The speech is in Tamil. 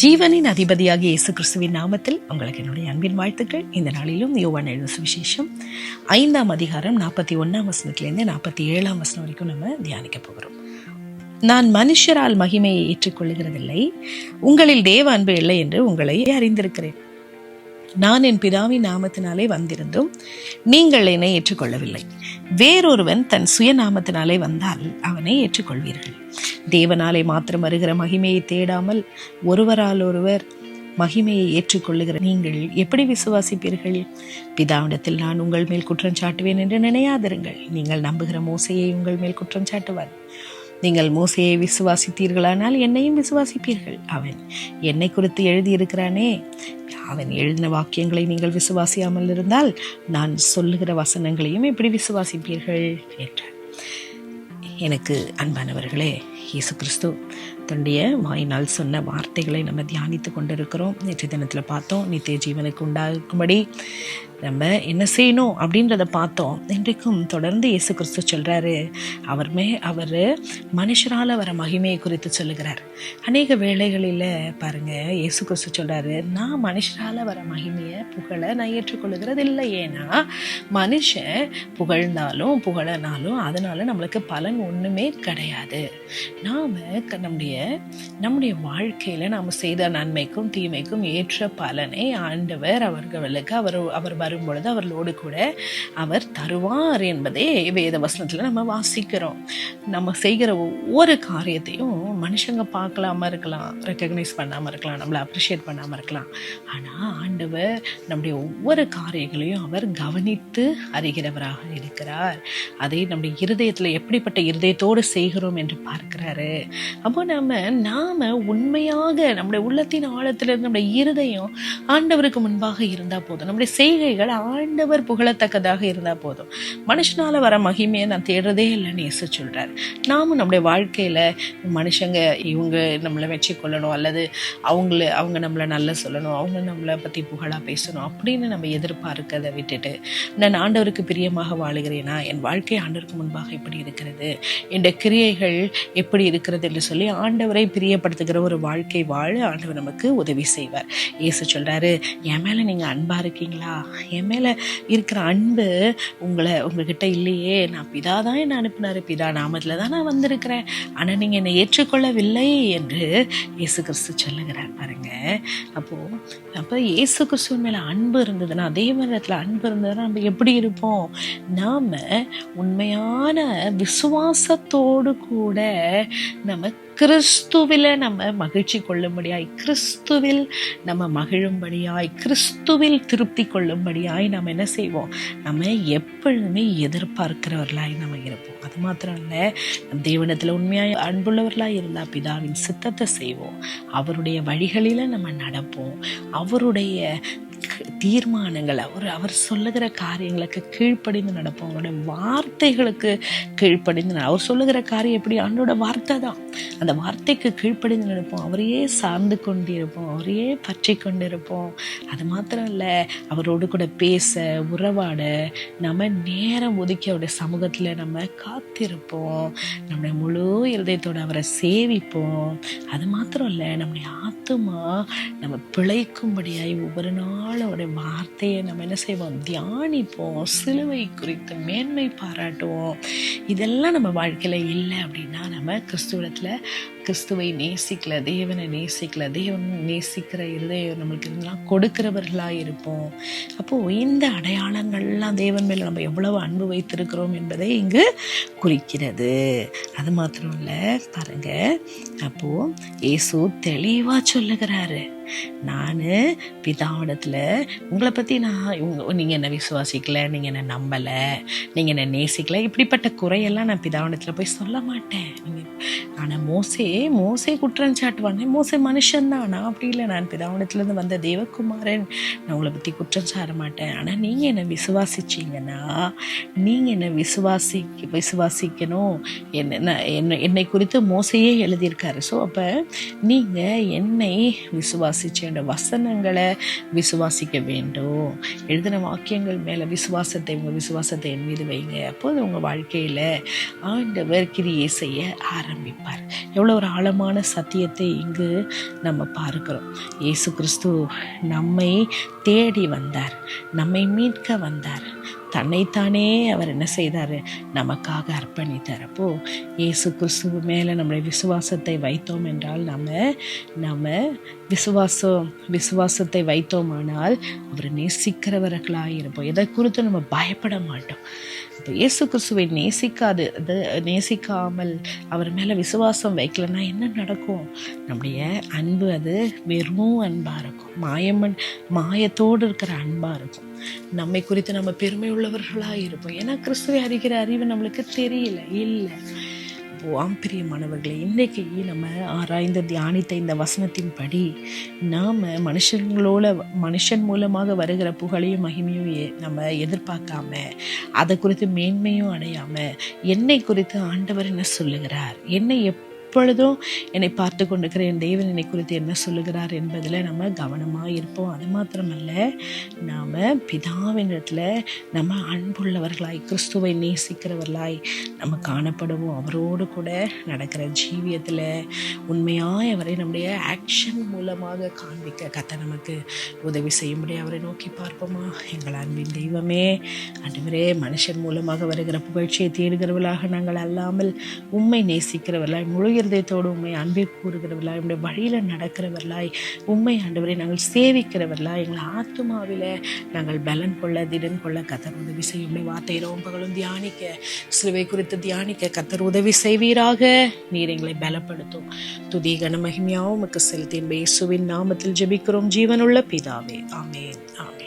ஜீவனின் அதிபதியாகிய இயேசு கிறிஸ்துவின் நாமத்தில் உங்களுக்கு என்னுடைய அன்பின் வாழ்த்துக்கள். இந்த நாளிலும் யோவான் எழுதின சுவிசேஷம் 5ஆம் அதிகாரம் 41ஆம் வசனத்திலிருந்து 47ஆம் வசனம் வரைக்கும் நம்ம தியானிக்க போகிறோம். நான் மனுஷரால் மகிமையை ஏற்றுக்கொள்கிறதில்லை, உங்களில் தேவ அன்பு இல்லை என்று உங்களை அறிந்திருக்கிறேன். நான் என் பிதாவின் நாமத்தினாலே வந்திருந்தும் நீங்கள் என்னை ஏற்றுக்கொள்ளவில்லை. வேறொருவன் தன் சுயநாமத்தினாலே வந்தால் அவனை ஏற்றுக்கொள்வீர்கள். தேவனாலே மாத்திரம் வருகிற மகிமையை தேடாமல் ஒருவரால் ஒருவர் மகிமையை ஏற்றுக்கொள்ளுகிற நீங்கள் எப்படி விசுவாசிப்பீர்கள்? பிதாவிடத்தில் நான் உங்கள் மேல் குற்றம் சாட்டுவேன் என்று நினையாதிருங்கள். நீங்கள் நம்புகிற மோசையை உங்கள் மேல் குற்றம் சாட்டுவார். நீங்கள் மோசையை விசுவாசித்தீர்களானால் என்னையும் விசுவாசிப்பீர்கள். அவன் என்னை குறித்து எழுதியிருக்கிறானே, அவன் எழுதின வாக்கியங்களை நீங்கள் விசுவாசியாமல் இருந்தால் நான் சொல்லுகிற வசனங்களையும் எப்படி விசுவாசிப்பீர்கள் என்றார். எனக்கு அன்பானவர்களே, இயேசு கிறிஸ்து தன்னுடைய வாயினால் சொன்ன வார்த்தைகளை நம்ம தியானித்து கொண்டிருக்கிறோம். நேற்று தினத்தில் பார்த்தோம், நித்திய ஜீவனுக்கு உண்டாகும்படி நம்ம என்ன செய்யணும் அப்படின்றத பார்த்தோம். இன்றைக்கும் தொடர்ந்து இயேசு கிறிஸ்து சொல்கிறாரு, அவர் மனுஷரால் வர மகிமையை குறித்து சொல்லுகிறார். அநேக வேளைகளில் பாருங்கள், இயேசு கிறிஸ்து சொல்கிறாரு, நான் மனுஷரால் வர மகிமையை புகழை நான் ஏற்றுக்கொள்ளுகிறது இல்லை. ஏன்னா மனுஷன் புகழ்ந்தாலும் புகழனாலும் அதனால நம்மளுக்கு பலன் ஒன்றுமே கிடையாது. நாம் நம்முடைய வாழ்க்கையில் நாம் செய்த நன்மைக்கும் தீமைக்கும் ஏற்ற பலனை ஆண்டவர் அவர்களுக்கு அவர் வரும்பொழுது அவர்களோடு கூட அவர் தருவார் என்பதே வேத வசனத்தில் நம்ம வாசிக்கிறோம். நம்ம செய்கிற ஒவ்வொரு காரியத்தையும் மனுஷங்க பார்க்கலாம இருக்கலாம், ரெக்கக்னைஸ் பண்ணாமல் இருக்கலாம், நம்மளை அப்ரிஷியேட் பண்ணாமல் இருக்கலாம். ஆனால் ஆண்டவர் நம்முடைய ஒவ்வொரு காரியங்களையும் அவர் கவனித்து அறிகிறவராக இருக்கிறார். அதை நம்முடைய இருதயத்தில் எப்படிப்பட்ட இருதயத்தோடு செய்கிறோம் என்று பார்க்கிறாரு. அப்போ நாம உண்மையாக நம்முடைய உள்ளத்தின் ஆழத்திலிருந்து நம்முடைய இருதயம் ஆண்டவருக்கு முன்பாக இருந்தா போதும். நம்முடைய செய்கைகள் ஆண்டவர் புகழத்தக்கதாக இருந்தா போதும். மனுஷனால வர மகிமையை நான் தேடுறதே இல்லைன்னு இயேசு சொல்றாரு. நாமும் நம்முடைய வாழ்க்கையில மனுஷங்க இவங்க நம்மளை வச்சு கொள்ளணும், அல்லது அவங்க நம்மளை நல்லா சொல்லணும், அவங்க நம்மளை பத்தி புகழா பேசணும் அப்படின்னு நம்ம எதிர்பார்க்கிறத விட்டுட்டு, நான் ஆண்டவருக்கு பிரியமாக வாழுகிறேனா, என் வாழ்க்கை ஆண்டவருக்கு முன்பாக எப்படி இருக்கிறது, என் கிரியைகள் எப்படி இருக்கிறது என்று சொல்லி ஆண்டவரை பிரியப்படுத்துகிற ஒரு வாழ்க்கை வாழ ஆண்டவர் நமக்கு உதவி செய்வார். இயேசு சொல்றாரு, என் மேல நீங்க அன்பா இருக்கீங்களா? என் மேல இருக்கிற அன்பு உங்ககிட்ட இல்லையே. நான் பிதா தான் என்ன அனுப்பினாரு, பிதா நாமத்துல தான் நான் வந்திருக்கிறேன், ஆனா நீங்க என்னை ஏற்றுக்கொள்ளவில்லை என்று இயேசு கிறிஸ்து சொல்லுகிறார். பாருங்க, அப்போ இயேசு கிறிஸ்துவின் மேல அன்பு இருந்ததுன்னா, தேவனிடத்துல அன்பு இருந்ததுன்னா நம்ம எப்படி இருப்போம்? நாம உண்மையான விசுவாசத்தோடு கூட நம்ம கிறிஸ்துவில் நம்ம மகிழ்ச்சி கொள்ளும்படியாய், கிறிஸ்துவில் நம்ம மகிழும்படியாய், கிறிஸ்துவில் திருப்தி கொள்ளும்படியாய் நம்ம என்ன செய்வோம்? நம்ம எப்பொழுதுமே எதிர்பார்க்கிறவர்களாய் நம்ம இருப்போம். அது மாத்திரம் இல்லை, நம் தேவனிடத்தில் உண்மையாய் அன்புள்ளவர்களாய் இருந்தால் பிதாவின் சித்தத்தை செய்வோம், அவருடைய வழிகளில் நம்ம நடப்போம், அவருடைய தீர்மானங்கள், அவர் சொல்லுகிற காரியங்களுக்கு கீழ்ப்படிந்து நடப்போம், அவருடைய வார்த்தைகளுக்கு கீழ்ப்படிந்து, அவர் சொல்லுகிற காரியம் எப்படி? ஆண்டோட வார்த்தை தான், அந்த வார்த்தைக்கு கீழ்ப்படிந்து நடப்போம், அவரையே சார்ந்து கொண்டிருப்போம், அவரையே பற்றி கொண்டிருப்போம். அது மாத்திரம் இல்லை, அவரோடு கூட பேச உறவாட நம்ம நேரம் ஒதுக்கி அவருடைய சமூகத்தில் நம்ம காத்திருப்போம், நம்முடைய முழு இருதயத்தோடு அவரை சேவிப்போம். அது மாத்திரம் இல்லை, நம்முடைய ஆத்துமா நம்ம பிழைக்கும்படியாய் ஒவ்வொரு நாள் அவருடைய வார்த்தையை நம்ம என்ன செய்வோம்? தியானிப்போம், சிலுவை குறித்து மேன்மை பாராட்டுவோம். இதெல்லாம் நம்ம வாழ்க்கையில இல்லை அப்படின்னா நம்ம கிறிஸ்துவை நேசிக்கல, தேவனை நேசிக்கல, தேவன் நேசிக்கிற இருதயம் நம்மளுக்கு இருந்தால் கொடுக்கிறவர்களாக இருப்போம். அப்போது இந்த அடையாளங்கள்லாம் தேவன் மேலே நம்ம எவ்வளவு அன்பு வைத்திருக்கிறோம் என்பதை இங்கு குறிக்கிறது. அது மாத்திரம் இல்லை, பாருங்க, அப்போது இயேசு தெளிவாக சொல்லுகிறாரு, நான் பிதாவிடத்தில் உங்களை பற்றி நீங்கள் என்ன விசுவாசிக்கலை, நீங்கள் என்ன நம்பலை, நீங்கள் என்ன நேசிக்கலை, இப்படிப்பட்ட குறையெல்லாம் நான் பிதாவிடத்தில் போய் சொல்ல மாட்டேன். ஆனால் மோசே குற்றம் சாட்டுவானே, மோசே மனுஷன்தான், நான் அப்படி இல்லை, நான் பிதாவிடத்துலேருந்து வந்த தேவகுமாரன், நான் உங்களை பற்றி குற்றம் சாட்ட மாட்டேன். ஆனால் நீங்கள் என்னை விசுவாசிச்சிங்கன்னா, நீங்கள் என்னை விசுவாசிக்கணும். என்னை குறித்து மோசையே எழுதியிருக்காரு. ஸோ அப்போ நீங்கள் என்னை வாசிச்ச அந்த வசனங்களை விசுவாசிக்க வேண்டும். எழுதின வாக்கியங்கள் மேலே உங்கள் விசுவாசத்தை என் மீது வைங்க. அப்போது உங்கள் வாழ்க்கையில் ஆண்டவர் கிரியை செய்ய ஆரம்பிப்பார். எவ்வளோ ஒரு ஆழமான சத்தியத்தை இங்கு நம்ம பார்க்கிறோம். இயேசு கிறிஸ்து நம்மை தேடி வந்தார், நம்மை மீட்க வந்தார். தன்னைத்தானே அவர் என்ன செய்தார்? நமக்காக அர்ப்பணித்தார். அப்போது இயேசு கிறிஸ்துவ மேலே நம்முடைய விசுவாசத்தை வைத்தோம் என்றால் நம்ம விசுவாசத்தை வைத்தோமானால் அவர் நேசிக்கிறவர்களாக இருப்போம். எதை குறித்து நம்ம பயப்பட மாட்டோம். இப்போ இயேசு கிறிஸ்துவை நேசிக்காமல் அவர் மேலே விசுவாசம் வைக்கலன்னா என்ன நடக்கும்? நம்முடைய அன்பு அது வெறும் அன்பாக இருக்கும், மாயத்தோடு இருக்கிற அன்பாக இருக்கும். நம்மை குறித்து நம்ம பெருமை உள்ளவர்களாக இருப்போம். ஏன்னா கிறிஸ்துவை அறிகிற அறிவு நம்மளுக்கு தெரியல. இல்லை பிரியமானவர்களே, இன்றைக்கு நம்ம ஆராய்ந்து தியானித்த இந்த வசனத்தின்படி நாம் மனுஷன் மூலமாக வருகிற புகழையும் மகிமையும் நம்ம எதிர்பார்க்காம, அதை குறித்து மேன்மையும் அடையாம, என்னை குறித்து ஆண்டவர் என்ன சொல்லுகிறார், என்னை எப்பொழுதும் என்னை பார்த்து கொண்டிருக்கிற என் தேவன் என்னை குறித்து என்ன சொல்லுகிறார் என்பதில் நம்ம கவனமாக இருப்போம். அது மாத்திரமல்ல, நாம் பிதாவினிடத்தில் நம்ம அன்புள்ளவர்களாய், கிறிஸ்துவை நேசிக்கிறவர்களாய் நம்ம காணப்படுவோம். அவரோடு கூட நடக்கிற ஜீவியத்தில் உண்மையாய் அவரை நம்முடைய ஆக்ஷன் மூலமாக காண்பிக்க கர்த்தர் நமக்கு உதவி செய்யும்படி அவரை நோக்கி பார்ப்போமா? எங்கள் அன்பின் தெய்வமே, ஆண்டவரே, மனுஷன் மூலமாக வருகிற புகழ்ச்சியை தேடுகிறவர்களாக நாங்கள் அல்லாமல் உம்மை நேசிக்கிறவர்களாய், முழு இருதயத்தோடு உண்மை அன்பை கூறுகிறவர்களாய், உங்களுடைய வழியில் நடக்கிறவர்களாய், உண்மை ஆண்டவரை நாங்கள் சேவிக்கிறவர்களாய், எங்கள் ஆத்துமாவில் நாங்கள் பலன் கொள்ள திடன் கொள்ள கர்த்தர் உதவி செய்யும். வார்த்தை பகலும் தியானிக்க, சிலுவை குறித்து தியானிக்க கர்த்தர் உதவி செய்வீராக. நீர் எங்களை பலப்படுத்தும். துதி கன மகிமையாவும் உமக்கு செலுத்தி இயேசுவின் நாமத்தில் ஜெபிக்கிறோம் ஜீவனுள்ள பிதாவே. ஆமென், ஆமென்.